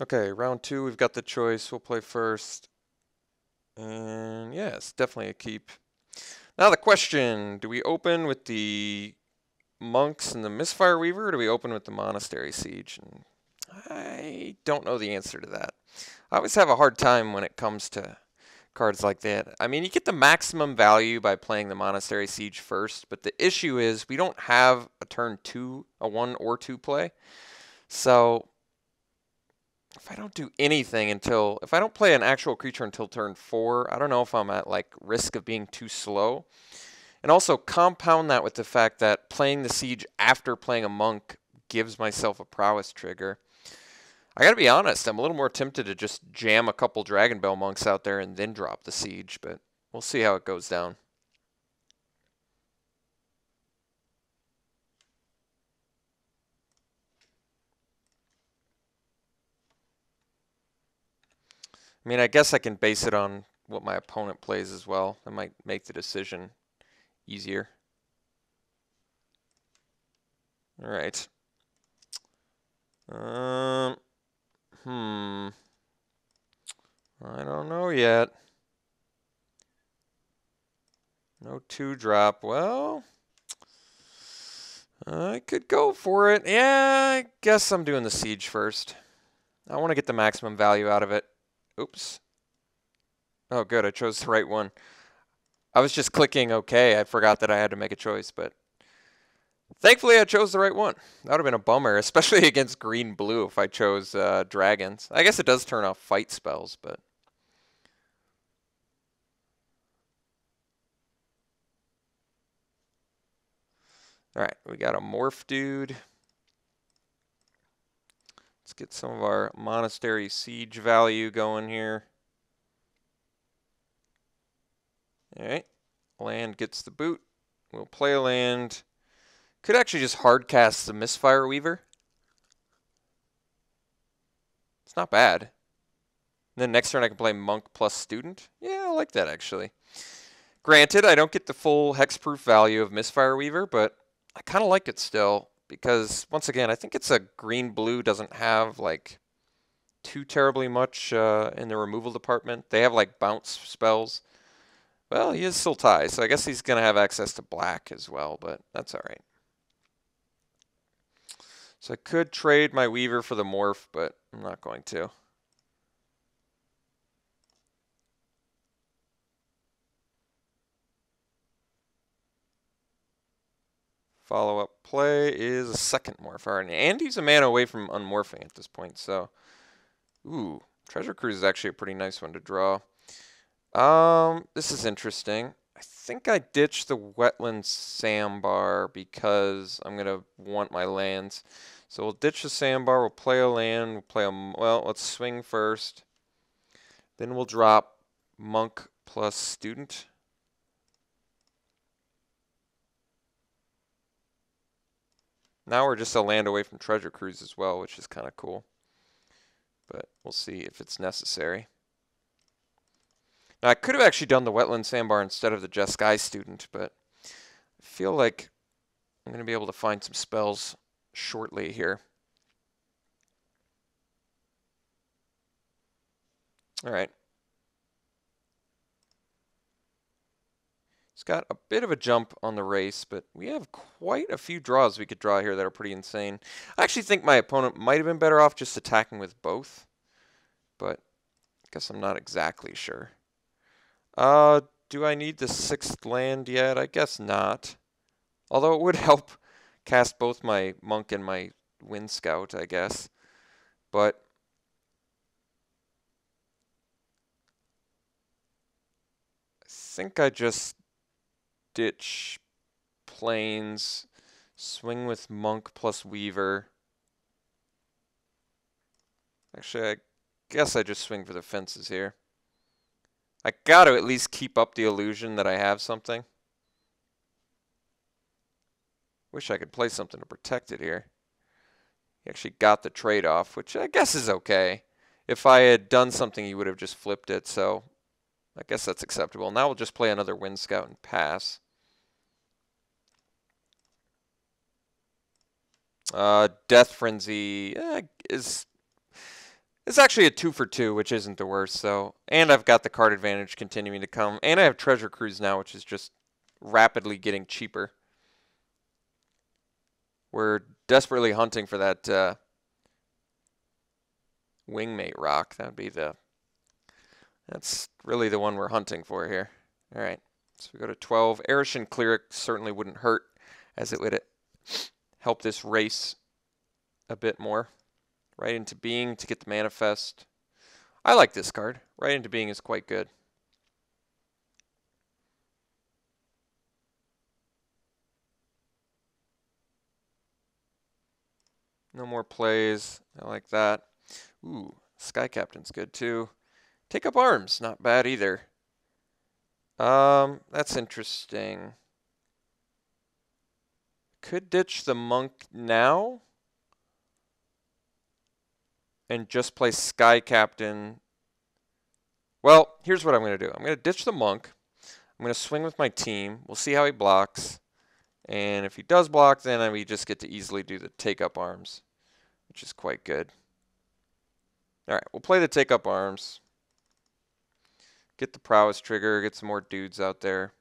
Okay, round 2, we've got the choice. We'll play first. And yeah, it's definitely a keep. Now the question, do we open with the monks and the Misfire Weaver, or do we open with the Monastery Siege? And I don't know the answer to that. I always have a hard time when it comes to cards like that. I mean, you get the maximum value by playing the Monastery Siege first, but the issue is we don't have a turn 2, a 1 or 2 play. So if I don't do anything until, if I don't play an actual creature until turn 4, I don't know if I'm at like risk of being too slow. And also compound that with the fact that playing the siege after playing a monk gives myself a prowess trigger. I gotta be honest, I'm a little more tempted to just jam a couple Dragon Bell monks out there and then drop the siege, but we'll see how it goes down. I mean, I guess I can base it on what my opponent plays as well. That might make the decision easier. All right. I don't know yet. No 2-drop. Well, I could go for it. Yeah, I guess I'm doing the siege first. I want to get the maximum value out of it. Oops. Oh, good. I chose the right one. I was just clicking OK. I forgot that I had to make a choice, but thankfully I chose the right one. That would have been a bummer, especially against green-blue if I chose dragons. I guess it does turn off fight spells, but... Alright, we got a morph dude. Let's get some of our Monastery Siege value going here. Alright, land gets the boot. We'll play a land. Could actually just hardcast the Misfire Weaver. It's not bad. And then next turn I can play Monk plus Student. Yeah, I like that actually. Granted, I don't get the full hexproof value of Misfire Weaver, but I kind of like it still because, once again, I think it's a green-blue doesn't have like too terribly much in the removal department. They have like bounce spells. Well, he is Sultai, so I guess he's going to have access to black as well, but that's all right. So I could trade my Weaver for the Morph, but I'm not going to. Follow-up play is a second Morph. All right, and he's a mana away from unmorphing at this point, so... Ooh, Treasure Cruise is actually a pretty nice one to draw. This is interesting. I think I ditched the Wetland Sandbar because I'm going to want my lands. So we'll ditch the Sandbar, we'll play a land, we'll play a... Well, let's swing first. Then we'll drop Monk plus Student. Now we're just a land away from Treasure Cruise as well, which is kind of cool. But we'll see if it's necessary. Now, I could have actually done the Wetland Sandbar instead of the Jeskai Student, but I feel like I'm going to be able to find some spells shortly here. All right. He's got a bit of a jump on the race, but we have quite a few draws we could draw here that are pretty insane. I actually think my opponent might have been better off just attacking with both, but I guess I'm not exactly sure. Do I need the 6th land yet? I guess not. Although it would help cast both my Monk and my Wind Scout, I guess. But I think I just ditch Plains, swing with Monk plus Weaver. Actually, I guess I just swing for the fences here. I got to at least keep up the illusion that I have something. Wish I could play something to protect it here. He actually got the trade-off, which I guess is okay. If I had done something, he would have just flipped it, so I guess that's acceptable. Now we'll just play another Wind Scout and pass. Death Frenzy is It's actually a 2 for 2, which isn't the worst, so. And I've got the card advantage continuing to come. And I have Treasure Cruise now, which is just rapidly getting cheaper. We're desperately hunting for that Wingmate Rock. That would be that's really the one we're hunting for here. All right, so we go to 12. Arishan Cleric certainly wouldn't hurt, as it would help this race a bit more. Right into Being to get the Manifest. I like this card. Right into Being is quite good. No more plays. I like that. Ooh, Sky Captain's good too. Take Up Arms, not bad either. That's interesting. Could ditch the Monk now and just play Sky Captain. Well, here's what I'm going to do. I'm going to ditch the Monk. I'm going to swing with my team. We'll see how he blocks. And if he does block, then we just get to easily do the Take Up Arms, which is quite good. All right, we'll play the Take Up Arms. Get the Prowess trigger, get some more dudes out there.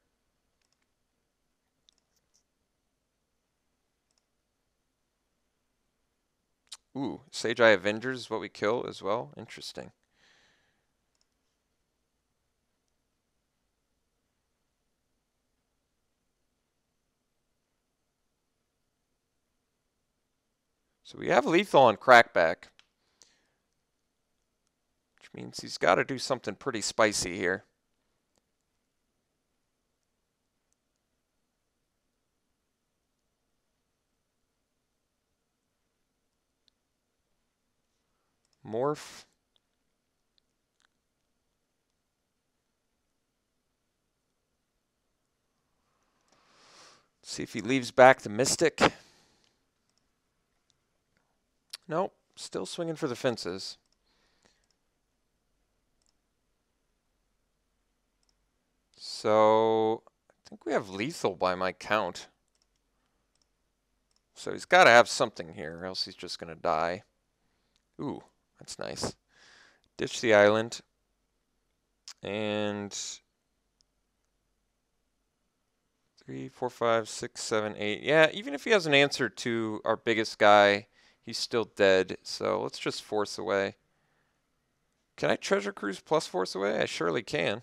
Ooh, Sage Eye Avengers is what we kill as well. Interesting. So we have lethal on Crackback, which means he's got to do something pretty spicy here. Morph. See if he leaves back the Mystic. Nope, still swinging for the fences. So I think we have lethal by my count. So he's got to have something here, or else he's just going to die. Ooh, that's nice. Ditch the island. And 3, 4, 5, 6, 7, 8. Yeah, even if he has an answer to our biggest guy, he's still dead. So let's just Force Away. Can I Treasure Cruise plus Force Away? I surely can.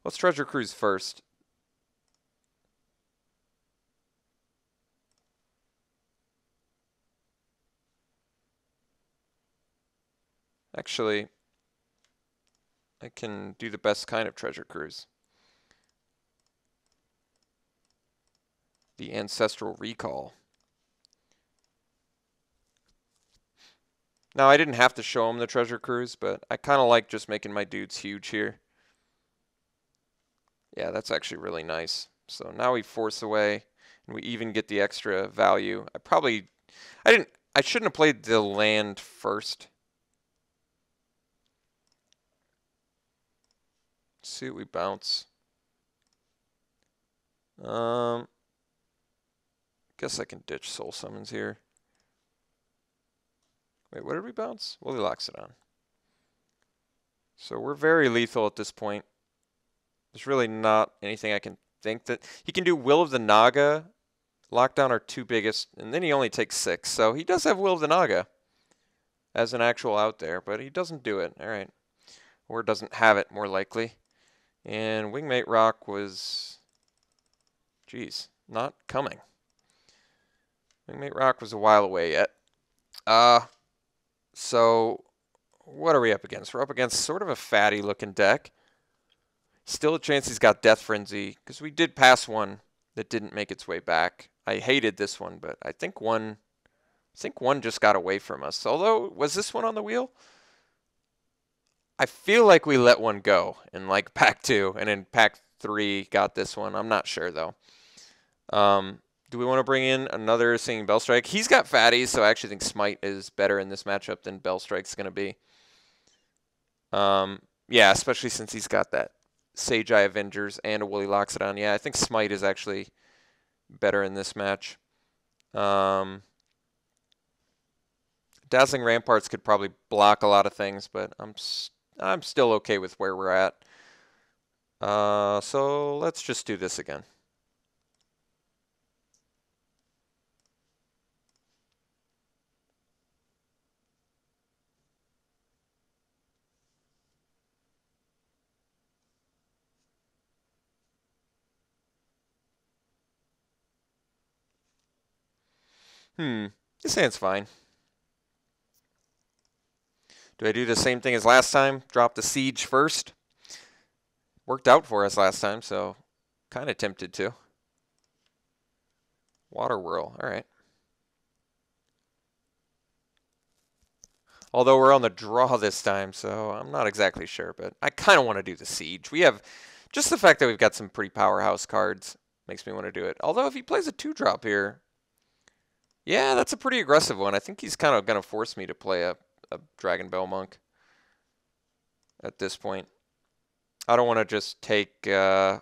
Let's Treasure Cruise first. Actually, I can do the best kind of Treasure Cruise. The Ancestral Recall. Now, I didn't have to show him the Treasure Cruise, but I kind of like just making my dudes huge here. Yeah, that's actually really nice. So now we Force Away, and we even get the extra value. I shouldn't have played the land first. Let's see what we bounce. Guess I can ditch Soul Summons here. Wait, what did we bounce? Well, he locks it on. So we're very lethal at this point. There's really not anything I can think that... He can do Will of the Naga. Lockdown our 2 biggest, and then he only takes 6. So he does have Will of the Naga as an actual out there, but he doesn't do it. All right. Or doesn't have it, more likely. And Wingmate Rock was... Geez, not coming. Wingmate Rock was a while away yet. So what are we up against? We're up against sort of a fatty looking deck. Still a chance he's got Death Frenzy, because we did pass one that didn't make its way back. I hated this one, but I think one just got away from us. Although, was this one on the wheel? I feel like we let one go in like pack 2, and in pack 3 got this one. I'm not sure though. Do we want to bring in another Singing Bellstrike? He's got fatties, so I actually think Smite is better in this matchup than Bellstrike's going to be. Yeah, especially since he's got that Sage Eye Avengers and a Woolly Loxodon. Yeah, I think Smite is actually better in this match. Dazzling Ramparts could probably block a lot of things, but I'm still okay with where we're at. So let's just do this again. This hand's fine. Do I do the same thing as last time? Drop the siege first? Worked out for us last time, so kind of tempted to. Water Whirl, all right. Although we're on the draw this time, so I'm not exactly sure, but I kind of want to do the siege. We have just the fact that we've got some pretty powerhouse cards makes me want to do it. Although if he plays a 2-drop here, yeah, that's a pretty aggressive one. I think he's kind of going to force me to play a Dragon Bell Monk at this point. I don't want to just take 9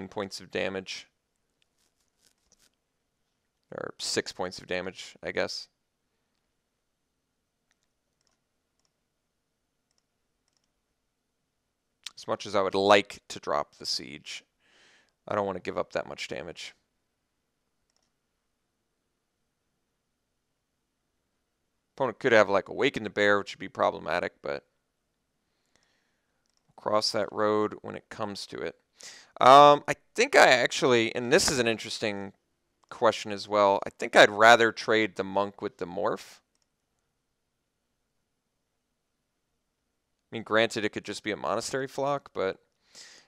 points of damage. Or 6 points of damage, I guess. As much as I would like to drop the siege, I don't want to give up that much damage. Opponent could have like Awaken the Bear, which would be problematic, but we'll cross that road when it comes to it. I think I actually, and this is an interesting question as well, I think I'd rather trade the Monk with the Morph. I mean, granted, it could just be a Monastery Flock, but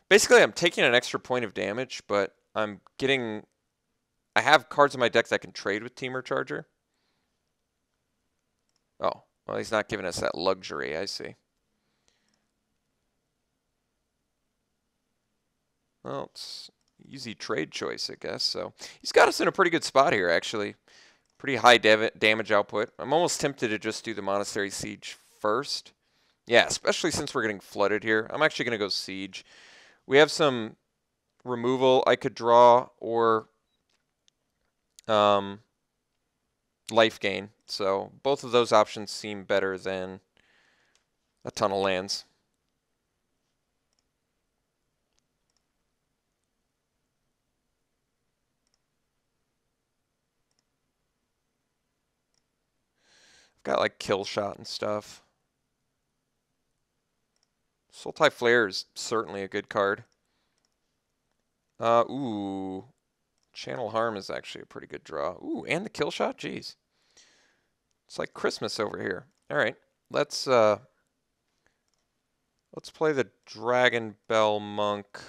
basically I'm taking an extra point of damage, but I'm getting, I have cards in my deck that can trade with Temur Charger. Oh, well, he's not giving us that luxury, I see. Well, it's easy trade choice, I guess. So he's got us in a pretty good spot here, actually. Pretty high damage output. I'm almost tempted to just do the Monastery Siege first. Yeah, especially since we're getting flooded here. I'm actually going to go Siege. We have some removal I could draw or life gain. So both of those options seem better than a ton of lands. I've got like Kill Shot and stuff. Sultai Flare is certainly a good card. Ooh. Channel Harm is actually a pretty good draw. Ooh, and the Kill Shot? Jeez. It's like Christmas over here. All right. Let's play the Dragon Bell Monk.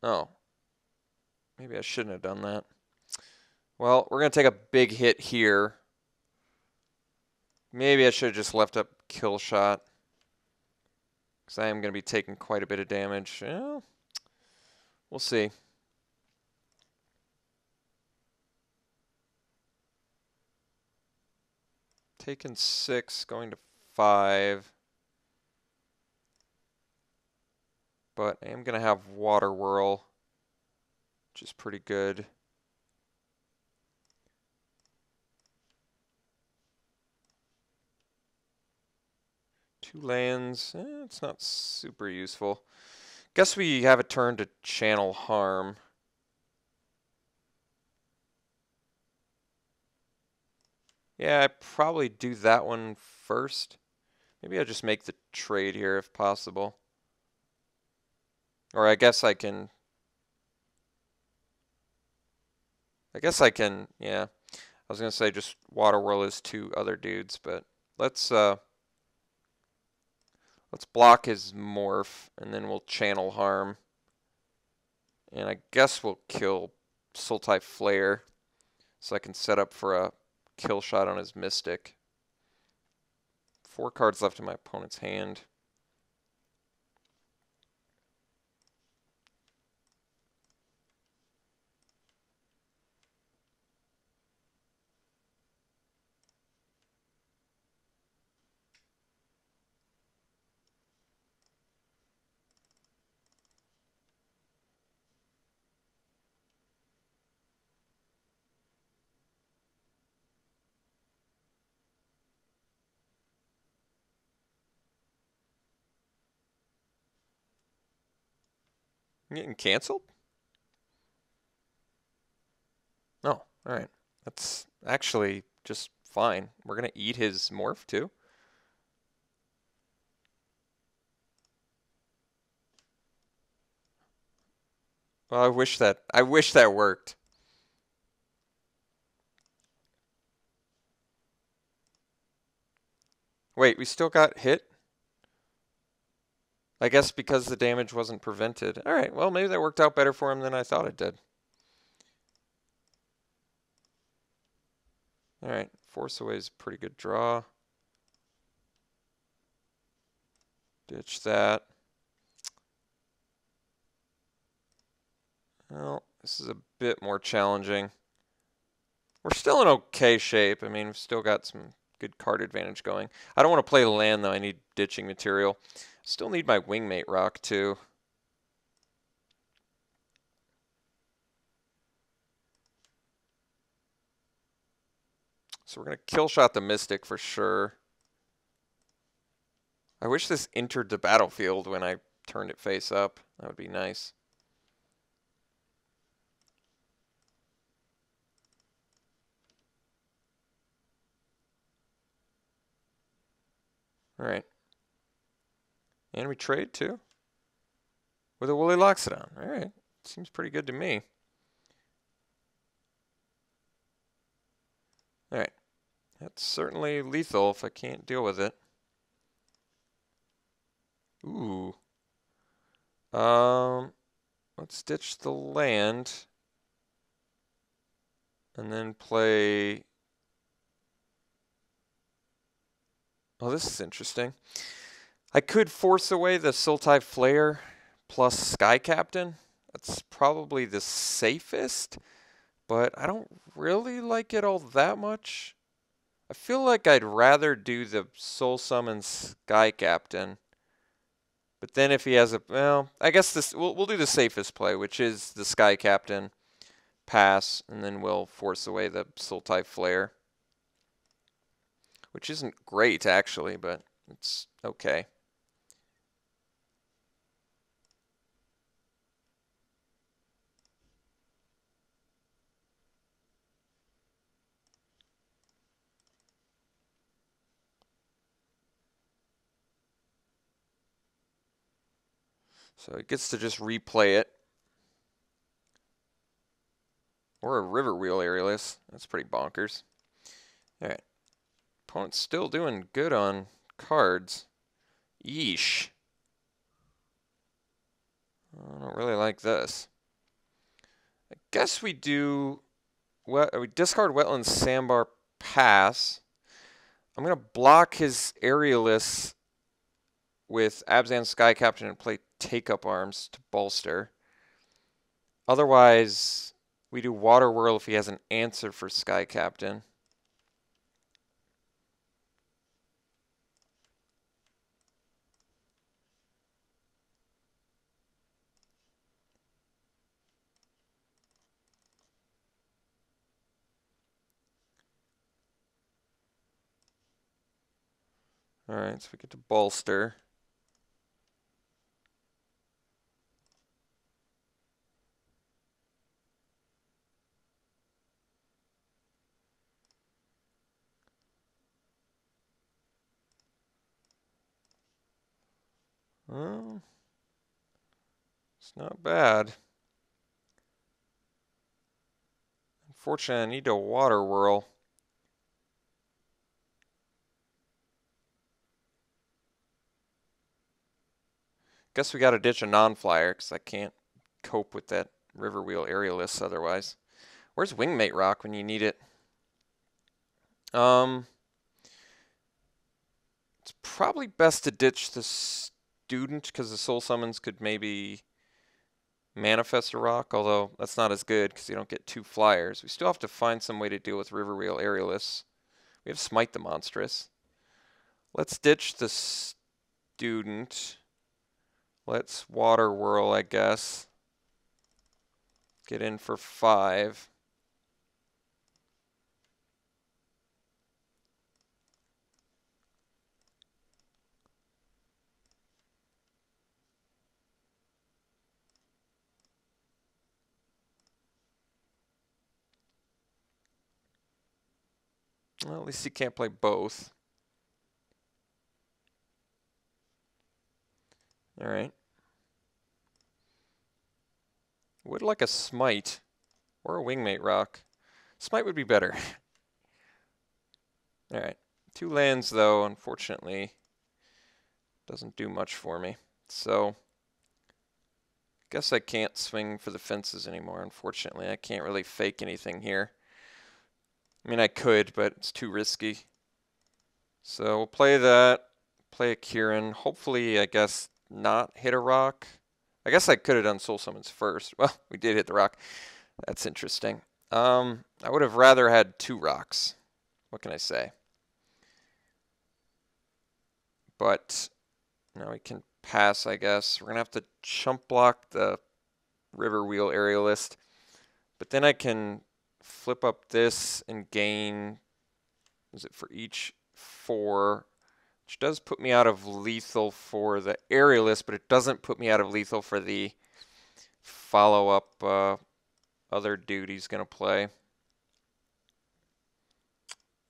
Oh. Maybe I shouldn't have done that. Well, we're going to take a big hit here. Maybe I should have just left up Kill Shot. Because I am going to be taking quite a bit of damage. Well, we'll see. Taking 6, going to 5. But I am going to have Water Whirl, which is pretty good. Two lands, it's not super useful. Guess we have a turn to Channel Harm. Yeah, I probably do that one first. Maybe I'll just make the trade here if possible. Or I guess I can... yeah. I was going to say just Water Whirl is 2 other dudes, but let's block his Morph, and then we'll Channel Harm. And I guess we'll kill Sultai Flare, so I can set up for a Kill Shot on his Mystic. 4 cards left in my opponent's hand. I'm getting canceled? No, alright. That's actually just fine. We're gonna eat his morph too. Well, I wish that worked. Wait, we still got hit? I guess because the damage wasn't prevented. Alright, well maybe that worked out better for him than I thought it did. Alright, Force Away is a pretty good draw. Ditch that. Well, this is a bit more challenging. We're still in okay shape. I mean, we've still got some good card advantage going. I don't want to play land, though. I need ditching material. Still need my Wingmate Rock, too. So we're going to kill shot the Mystic for sure. I wish this entered the battlefield when I turned it face up. That would be nice. All right. And we trade, too? With a Woolly Loxodon. All right. Seems pretty good to me. All right. That's certainly lethal if I can't deal with it. Ooh. Let's ditch the land. And then play... Oh, this is interesting. I could force away the Sultai Flare plus Sky Captain. That's probably the safest, but I don't really like it all that much. I feel like I'd rather do the Soul Summon Sky Captain. But then if he has a... Well, I guess this we'll do the safest play, which is the Sky Captain pass, and then we'll force away the Sultai Flare. Which isn't great, actually, but it's okay. So it gets to just replay it. Or a River Wheel Aerialist. That's pretty bonkers. Alright. Opponent's still doing good on cards. Yeesh. I don't really like this. I guess we do... we discard Wetland Sandbar pass. I'm going to block his Aerialists with Abzan Sky Captain and play Take Up Arms to bolster. Otherwise, we do Water Whirl if he has an answer for Sky Captain. Alright, so we get to bolster. Well, it's not bad. Unfortunately, I need to Water Whirl. Guess we gotta ditch a non-flyer, because I can't cope with that River Wheel Aerialist otherwise. Where's Wingmate Rock when you need it? It's probably best to ditch the Student, because the Soul Summons could maybe manifest a rock, although that's not as good, because you don't get 2 flyers. We still have to find some way to deal with River Wheel Aerialists. We have Smite the Monstrous. Let's ditch the Student. Let's Water Whirl, I guess. Get in for 5. Well, at least he can't play both. Alright. Would like a Smite or a Wingmate Rock. Smite would be better. Alright. 2 lands, though, unfortunately, doesn't do much for me. So, guess I can't swing for the fences anymore, unfortunately. I can't really fake anything here. I mean, I could, but it's too risky. So we'll play that, play a Kieran. Hopefully, I guess, not hit a rock. I guess I could have done Soul Summons first. Well, we did hit the rock. That's interesting. I would have rather had 2 rocks. What can I say? But now we can pass, I guess. We're going to have to chump block the River Wheel Aerialist. But then I can flip up this and gain, is it for each 4, which does put me out of lethal for the Aerialist, but it doesn't put me out of lethal for the follow-up other dude he's going to play.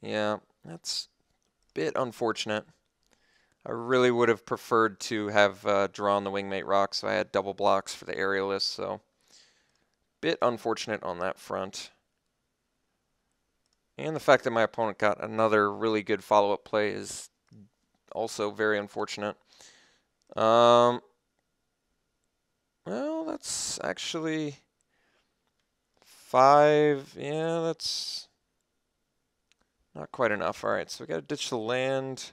Yeah, that's a bit unfortunate. I really would have preferred to have drawn the Wingmate Rock, so I had double blocks for the Aerialist, so bit unfortunate on that front. And the fact that my opponent got another really good follow-up play is also very unfortunate. Well, that's actually 5. Yeah, that's not quite enough. All right, so we got to ditch the land.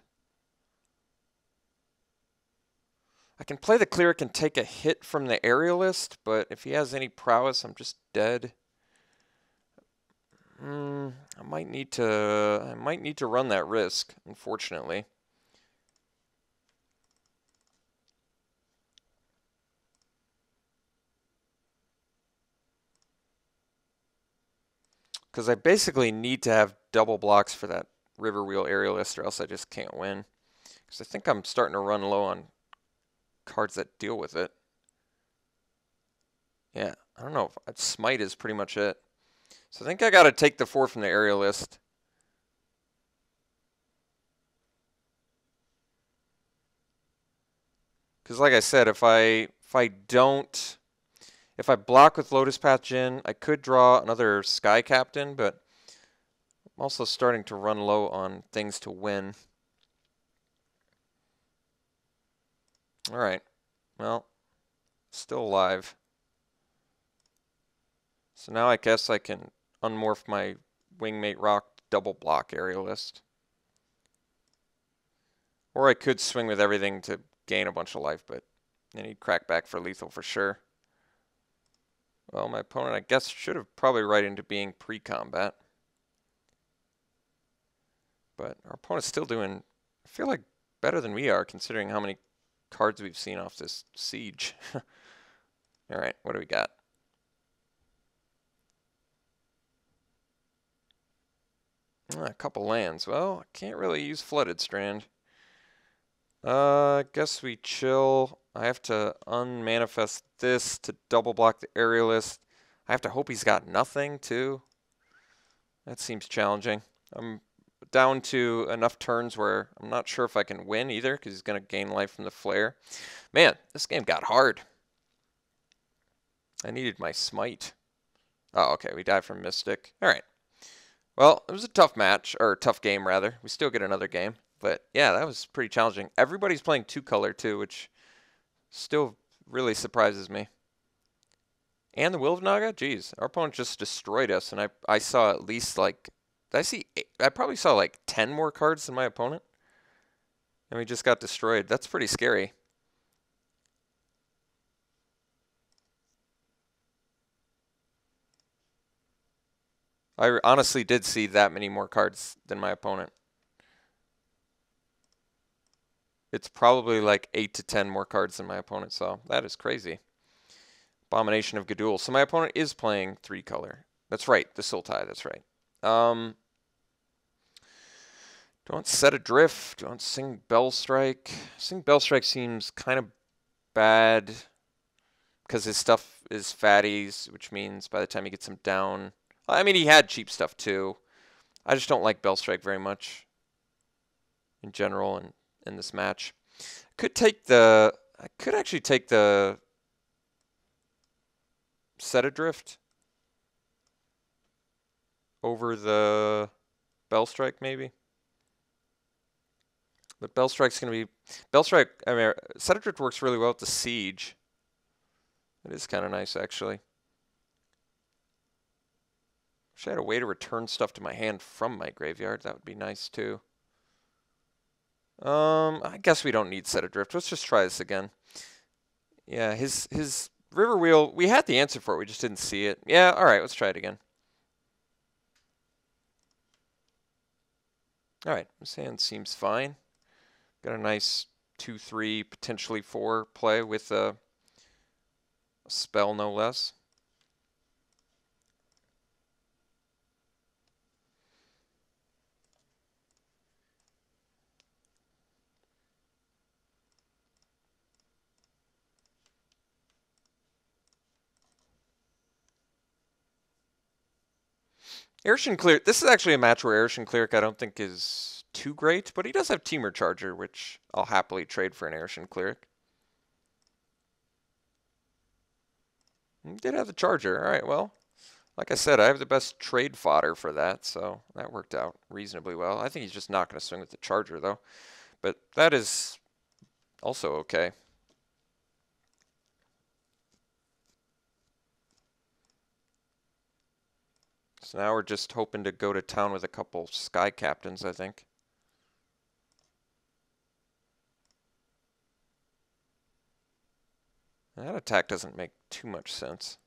I can play the Cleric and take a hit from the Aerialist, but if he has any prowess, I'm just dead. I might need to run that risk, unfortunately. Because I basically need to have double blocks for that River Wheel Aerialist, or else I just can't win. Because I think I'm starting to run low on cards that deal with it. Yeah, I don't know. Smite is pretty much it. So I think I got to take the 4 from the Aerialist. Because like I said, if I block with Lotus Path Djinn, I could draw another Sky Captain, but I'm also starting to run low on things to win. Alright, well, still alive. So now I guess I can unmorph my Wingmate Rock double block Aerialist. Or I could swing with everything to gain a bunch of life, but then he'd crack back for lethal for sure. Well, my opponent, I guess, should have probably right into being pre-combat. But our opponent's still doing, I feel like, better than we are, considering how many cards we've seen off this siege. Alright, what do we got? A couple lands. Well, I can't really use Flooded Strand. I guess we chill. I have to unmanifest this to double block the Aerialist. I have to hope he's got nothing, too. That seems challenging. I'm down to enough turns where I'm not sure if I can win either, because he's going to gain life from the Flare. Man, this game got hard. I needed my Smite. Oh, okay, we died from Mystic. All right. Well, it was a tough match, or tough game, rather. We still get another game. But, yeah, that was pretty challenging. Everybody's playing 2-color, too, which still really surprises me. And the Will of Naga? Jeez, our opponent just destroyed us, and I saw at least, like, I probably saw, like, 10 more cards than my opponent. And we just got destroyed. That's pretty scary. I honestly did see that many more cards than my opponent. It's probably like 8 to 10 more cards than my opponent saw. That is crazy. Abomination of Gadul. So my opponent is playing 3-color. That's right, the Sultai, that's right. Don't set adrift. Don't sing Bellstrike. Sing Bellstrike seems kind of bad because his stuff is fatties, which means by the time he gets him down... I mean, he had cheap stuff too. I just don't like Bellstrike very much in general in this match. I could actually take the Set Adrift over the Bellstrike maybe. But Bellstrike's going to be... Bellstrike, I mean, Set Adrift works really well with the Siege. It is kind of nice, actually. Wish I had a way to return stuff to my hand from my graveyard. That would be nice, too. I guess we don't need Set Adrift. Let's just try this again. Yeah, his River Wheel, we had the answer for it. We just didn't see it. Yeah, all right, let's try it again. All right, this hand seems fine. Got a nice 2-3, potentially 4 play with a spell, no less. Aerishan Cleric, this is actually a match where Aerishan Cleric I don't think is too great, but he does have Temur Charger, which I'll happily trade for an Aerishan Cleric. He did have the Charger. All right, well, like I said, I have the best trade fodder for that, so that worked out reasonably well. I think he's just not going to swing with the Charger, though. But that is also okay. So now we're just hoping to go to town with a couple Sky Captains, I think. That attack doesn't make too much sense.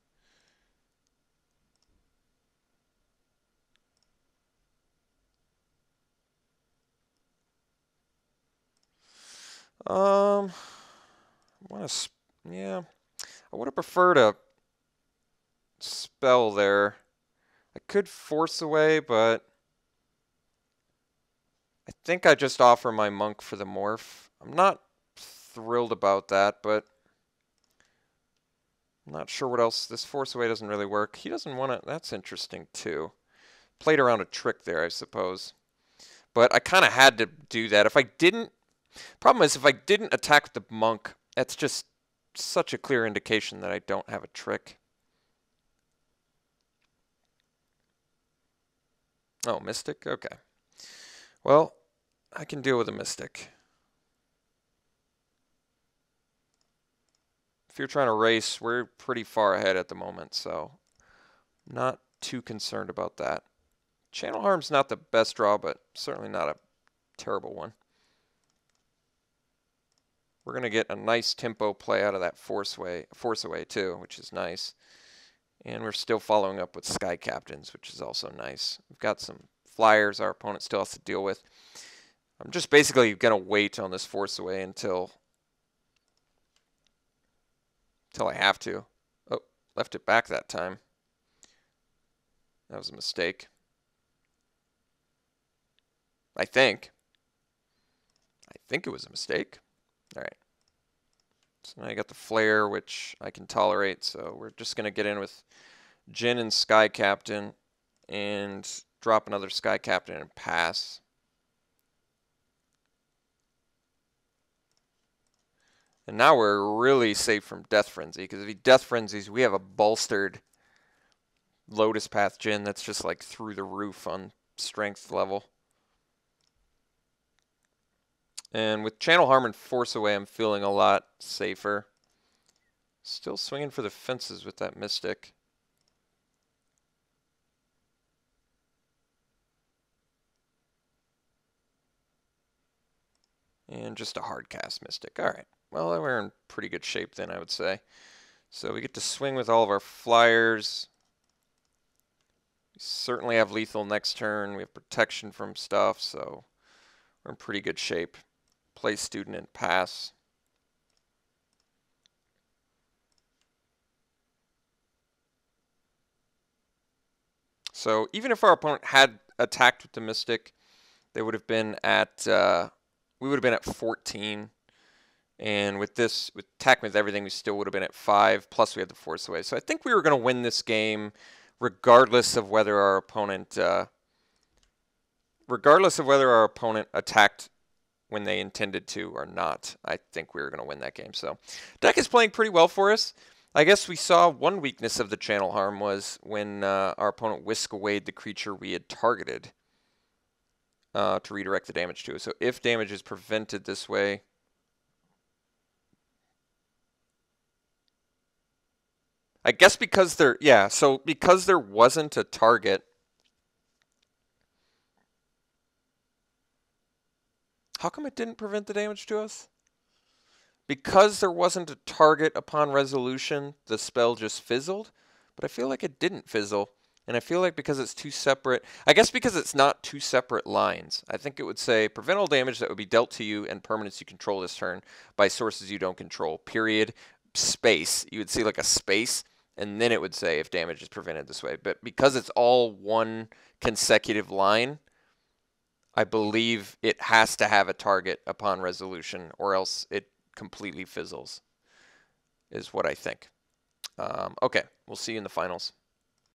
I would have preferred a spell there. I could force away, but I think I just offer my monk for the morph. I'm not thrilled about that, but I'm not sure what else. This force away doesn't really work. He doesn't want to. That's interesting too. Played around a trick there, I suppose. But I kind of had to do that. If I didn't, problem is if I didn't attack with the monk, that's just such a clear indication that I don't have a trick. Oh, Mystic? Okay. Well, I can deal with a Mystic. If you're trying to race, we're pretty far ahead at the moment, so not too concerned about that. Channel Harm's not the best draw, but certainly not a terrible one. We're going to get a nice tempo play out of that force away too, which is nice. And we're still following up with Sky Captains, which is also nice. We've got some flyers our opponent still has to deal with. I'm just basically going to wait on this force away until I have to. Oh, left it back that time. That was a mistake. I think it was a mistake. All right. So now I got the flare, which I can tolerate. So we're just going to get in with Jin and Sky Captain and drop another Sky Captain and pass. And now we're really safe from Death Frenzy, because if he Death Frenzies, we have a bolstered Lotus Path Jin that's just like through the roof on strength level. And with Channel Harm and Force Away, I'm feeling a lot safer. Still swinging for the fences with that Mystic. And just a hard cast Mystic. All right. Well, we're in pretty good shape then, I would say. So we get to swing with all of our flyers. We certainly have lethal next turn. We have protection from stuff, so we're in pretty good shape. Play Student and pass. So even if our opponent had attacked with the Mystic, they would have been at we would have been at 14. And with this, with attacking with everything, we still would have been at 5. Plus we had the force away. So I think we were going to win this game regardless of whether our opponent regardless of whether our opponent attacked when they intended to or not, I think we were going to win that game. So deck is playing pretty well for us. I guess we saw one weakness of the channel harm was when our opponent whisk away the creature we had targeted to redirect the damage to. So if damage is prevented this way, I guess because there, yeah, so because there wasn't a target, how come it didn't prevent the damage to us? Because there wasn't a target upon resolution, the spell just fizzled, but I feel like it didn't fizzle. And I feel like because it's two separate, I guess because it's not two separate lines, I think it would say prevent all damage that would be dealt to you and permanents you control this turn by sources you don't control, period, space. You would see like a space, and then it would say if damage is prevented this way. But because it's all one consecutive line, I believe it has to have a target upon resolution, or else it completely fizzles, is what I think. Okay, we'll see you in the finals.